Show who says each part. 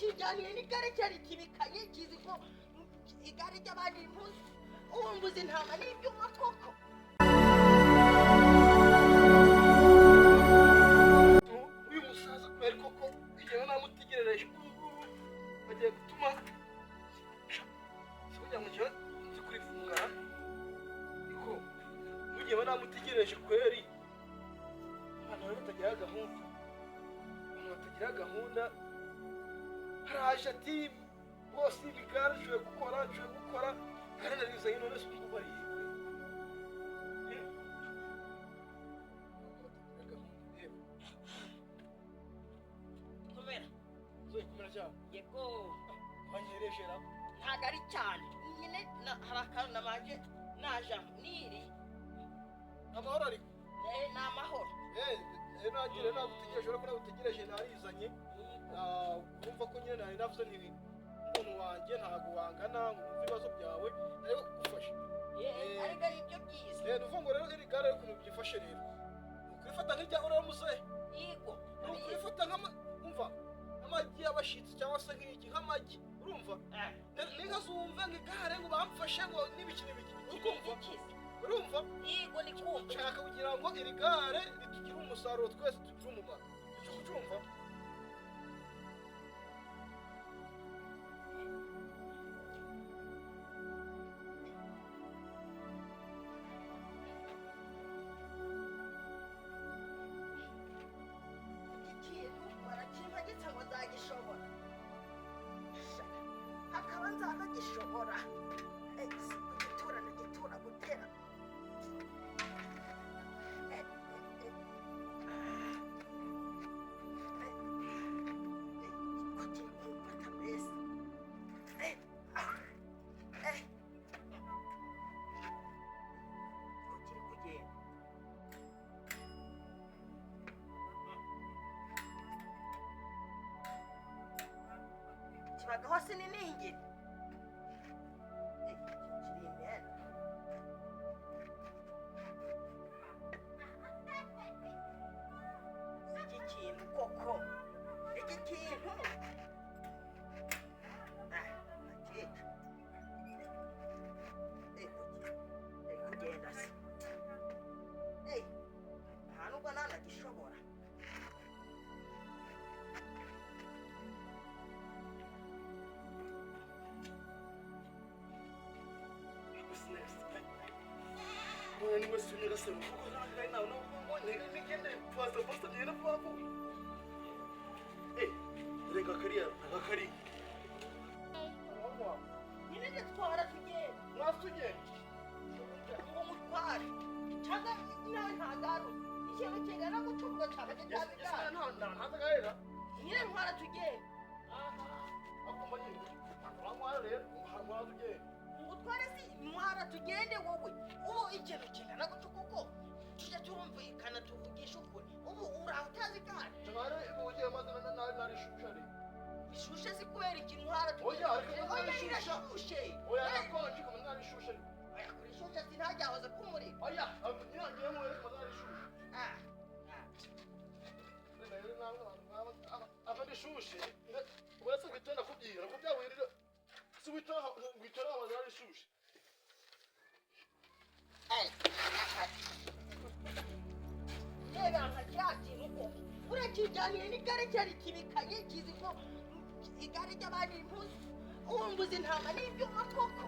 Speaker 1: urakijyaniye n'igare cyari kibikanye kizi ko igare ry'abandi impuzu uwumbuza intama n'ibyuma koko.
Speaker 2: uyu musaza kubera koko igihe namutegerereje bagiye gutuma kugira ngo njyewe nzi kurifungana niko mugihe namutegereje kweri abantu batagira gahunda haraje ati bose ibigare nshobora gukora haranariza hino nese uko bari
Speaker 1: yego
Speaker 2: banyereje
Speaker 1: ntabwo ari cyane nyine hari akantu nabanje naja niri
Speaker 2: amahoro ariko
Speaker 1: ni amahoro
Speaker 2: nagire nagutegereje urabona nagutegereje narizanye urumva ko nyine nari navuze ntibi umuntu wanjye ntabwo wangana wumva ibibazo byawe ariko kugufasha
Speaker 1: ariko ari byo byiza
Speaker 2: nuvuga ngo rero iri gare ukuntu byifashe rero ukurifata nk'ijya uramuze
Speaker 1: yego
Speaker 2: ukurifata nk'umva amagi y'abashitsi cyangwa se nk'iki nk'amagi urumva ninka zumve ngo igare ngo bamfashe ngo n'ibiki urumva
Speaker 1: yego ni kumva
Speaker 2: nshaka kugira ngo iri gare ritugire umusaruro twese tugire umumaro ucumva
Speaker 1: gishobora gitura gutera kibaga hose ni ningiri
Speaker 2: niwe sinira se kuko nagaye nawe no nigende pasta nyina papo renga kariya agakari
Speaker 1: nyine twara tugenda
Speaker 2: mwasugenda
Speaker 1: ngo mutware cyangwa nawe ntagaru ikintu kingana gucunga cyane cyabigara
Speaker 2: ntagaera
Speaker 1: nyine ntwara tugenda
Speaker 2: akoma nyine amwara rero amwara tugenda
Speaker 1: utware si ntwara tugende wowe ubu ikintu kingana guca kuko tujya turumvikana tuvugisha ukuri ubu uraho utazi igare
Speaker 2: cyane ugiye maze nari shushari
Speaker 1: ishushe si kubera iki ntwara
Speaker 2: oya ariko
Speaker 1: irashushe
Speaker 2: oya nakonje ko nari shushari
Speaker 1: oya kuri shushe sinajyahoze kumurika
Speaker 2: oya ngiye mu reka nari shushari afande shushe uretse kwitenda kubyira ko byawirira si witaho ngwitara abazari shushe
Speaker 1: reba nka cya kintu ko urakijyaniye n'igare cyari kibikanye kizi ko igare ry'abandi impuzu uwumbuza intama n'ibyuma koko